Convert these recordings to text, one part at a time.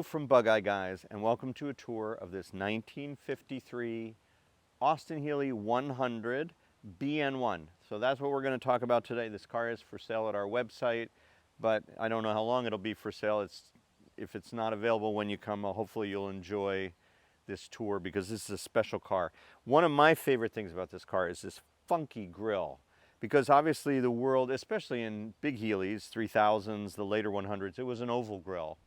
from Bug Eye Guys, and welcome to a tour of this 1953 Austin Healey 100 BN1. So that's what we're going to talk about today. This car is for sale at our website, but I don't know how long it'll be for sale. If it's not available when you come, hopefully you'll enjoy this tour because this is a special car. One of my favorite things about this car is this funky grille. Because obviously the world, especially in big Healeys, 3000s, the later 100s, it was an oval grille.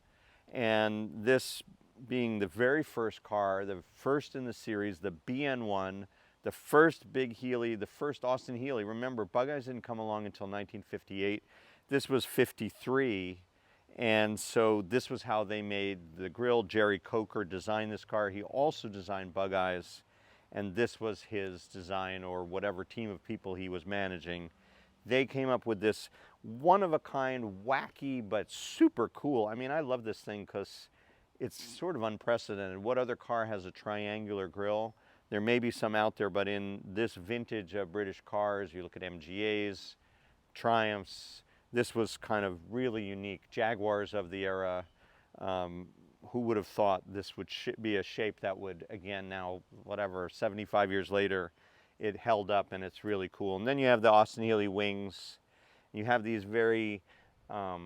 And this being the very first car, the first in the series, the BN1, the first big Healey, the first Austin Healey. Remember, Bug Eyes didn't come along until 1958. This was 53. And so this was how they made the grille. Jerry Coker designed this car. He also designed Bug Eyes. And this was his design, or whatever team of people he was managing. They came up with this one-of-a-kind, wacky, but super cool. I mean, I love this thing because it's sort of unprecedented. What other car has a triangular grille? There may be some out there, but in this vintage of British cars, you look at MGAs, Triumphs, this was kind of really unique. Jaguars of the era. Who would have thought this would be a shape that would, again, now, whatever, 75 years later, it held up and it's really cool. And then you have the Austin Healey wings. You have these very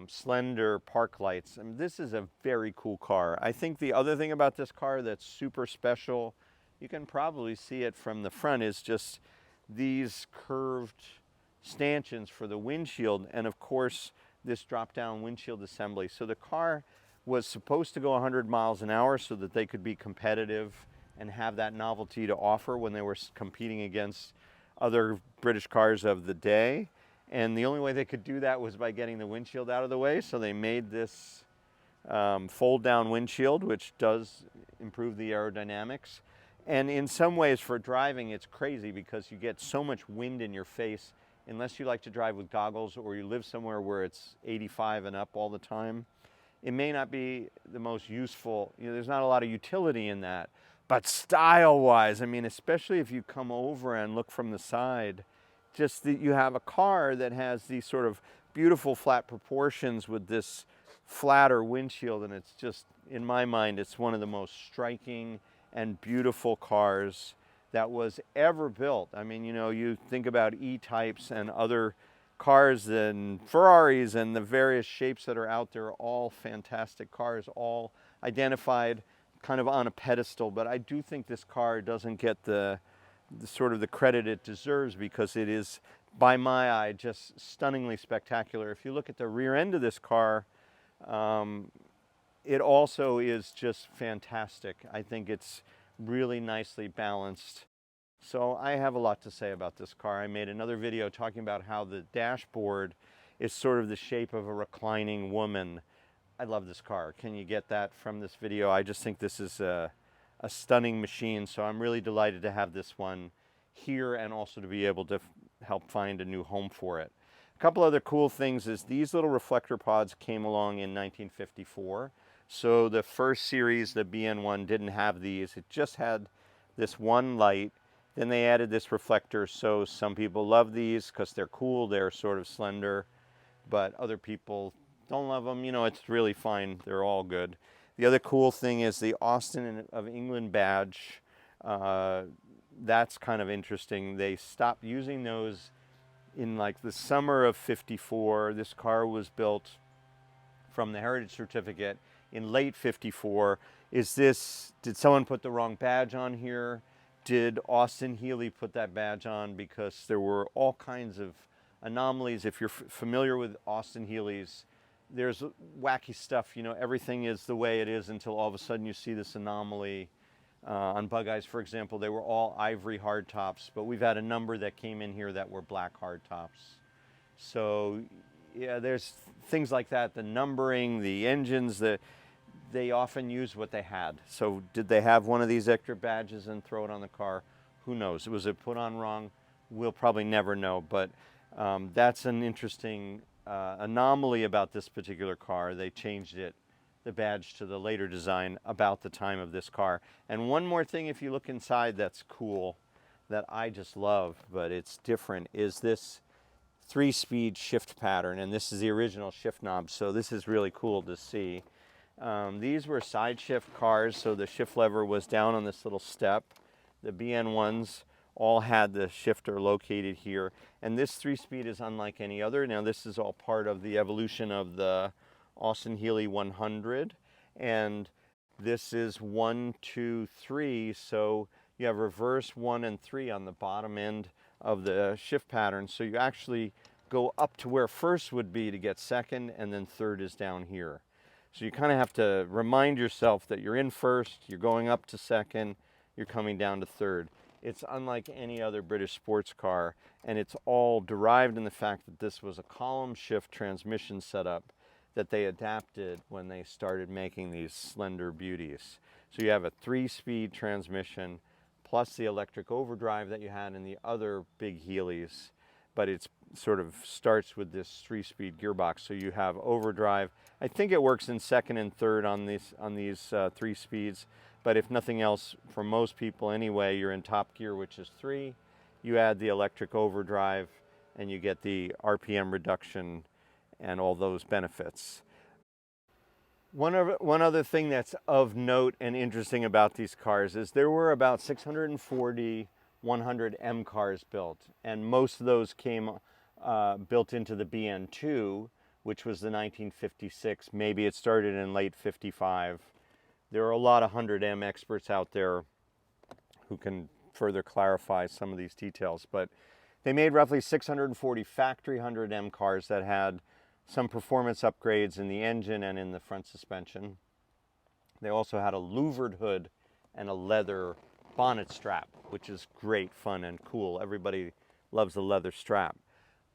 slender park lights. I mean, this is a very cool car. I think the other thing about this car that's super special, you can probably see it from the front, is just these curved stanchions for the windshield, and of course, this drop-down windshield assembly. So the car was supposed to go 100 miles an hour so that they could be competitive and have that novelty to offer when they were competing against other British cars of the day. And the only way they could do that was by getting the windshield out of the way. So they made this fold-down windshield, which does improve the aerodynamics. And in some ways for driving, it's crazy because you get so much wind in your face unless you like to drive with goggles or you live somewhere where it's 85 and up all the time. It may not be the most useful, there's not a lot of utility in that, but style-wise, I mean, especially if you come over and look from the side, just that you have a car that has these sort of beautiful flat proportions with this flatter windshield, and it's just, in my mind, it's one of the most striking and beautiful cars that was ever built. I mean, you think about E-types and other cars and Ferraris and the various shapes that are out there, all fantastic cars, all identified kind of on a pedestal. But I do think this car doesn't get the sort of the credit it deserves because it is, by my eye, just stunningly spectacular. If you look at the rear end of this car, it also is just fantastic. I think it's really nicely balanced. So I have a lot to say about this car. I made another video talking about how the dashboard is sort of the shape of a reclining woman. I love this car. Can you get that from this video? I just think this is a stunning machine. So I'm really delighted to have this one here and also to be able to help find a new home for it. A couple other cool things is these little reflector pods came along in 1954. So the first series, the BN1, didn't have these. It just had this one light. Then they added this reflector, so some people love these because they're cool, they're sort of slender, but other people don't love them. It's really fine, they're all good. The other cool thing is the Austin of England badge. That's kind of interesting. They stopped using those in like the summer of '54. This car was built from the Heritage Certificate in late '54. Did someone put the wrong badge on here? Did Austin Healey put that badge on? Because there were all kinds of anomalies. If you're familiar with Austin Healey's, there's wacky stuff. Everything is the way it is until all of a sudden you see this anomaly. On Bug Eyes, for example, they were all ivory hardtops, but we've had a number that came in here that were black hardtops. So yeah, there's things like that. The numbering, the engines, they often use what they had. So did they have one of these extra badges and throw it on the car? Who knows? Was it put on wrong? We'll probably never know, but that's an interesting anomaly about this particular car. They changed the badge to the later design about the time of this car. And one more thing, if you look inside, that's cool, that I just love, but it's different, is this 3-speed shift pattern. And this is the original shift knob, so this is really cool to see. These were side shift cars, so the shift lever was down on this little step. The BN1s all had the shifter located here. And this 3-speed is unlike any other. Now this is all part of the evolution of the Austin Healey 100. And this is 1, 2, 3. So you have reverse 1 and 3 on the bottom end of the shift pattern. So you actually go up to where first would be to get second, and then third is down here. So you kind of have to remind yourself that you're in first, you're going up to second, you're coming down to third. It's unlike any other British sports car, and it's all derived in the fact that this was a column shift transmission setup that they adapted when they started making these slender beauties. So you have a 3-speed transmission plus the electric overdrive that you had in the other big Healeys, but it's sort of starts with this 3-speed gearbox. So you have overdrive. I think it works in second and third on these 3 speeds, but if nothing else, for most people anyway, you're in top gear, which is 3. You add the electric overdrive and you get the RPM reduction and all those benefits. One other thing that's of note and interesting about these cars is there were about 640 100M cars built, and most of those came built into the BN2, which was the 1956. Maybe it started in late 55. There are a lot of 100M experts out there who can further clarify some of these details, but they made roughly 640 factory 100M cars that had some performance upgrades in the engine and in the front suspension. They also had a louvered hood and a leather bonnet strap, which is great fun and cool. Everybody loves the leather strap.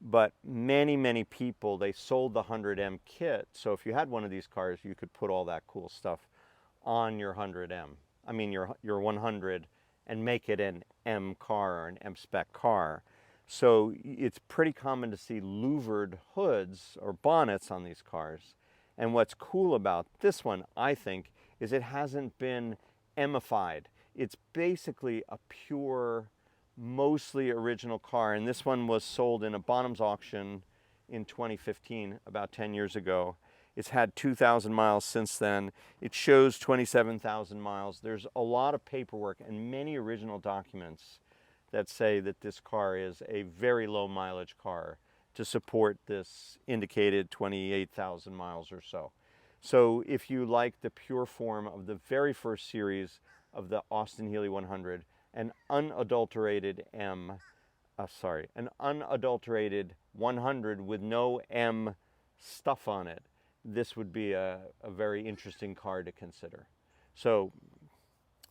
But many people, they sold the 100M kit, so if you had one of these cars, you could put all that cool stuff on your 100M. I mean your 100, and make it an M car or an M spec car. So it's pretty common to see louvered hoods or bonnets on these cars. And what's cool about this one, I think, is it hasn't been Mified. It's basically a pure, mostly original car. And this one was sold in a Bonhams auction in 2015, about 10 years ago. It's had 2,000 miles since then. It shows 27,000 miles. There's a lot of paperwork and many original documents that say that this car is a very low mileage car to support this indicated 28,000 miles or so. So if you like the pure form of the very first series of the Austin Healey 100, an unadulterated an unadulterated 100 with no M stuff on it, this would be a very interesting car to consider. So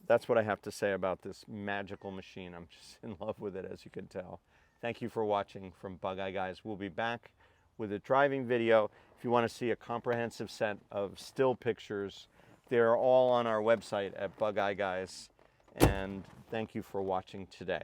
that's what I have to say about this magical machine. I'm just in love with it, as you can tell. Thank you for watching from Bug Eye Guys. We'll be back with a driving video. If you want to see a comprehensive set of still pictures, they're all on our website at Bug Eye Guys. And thank you for watching today.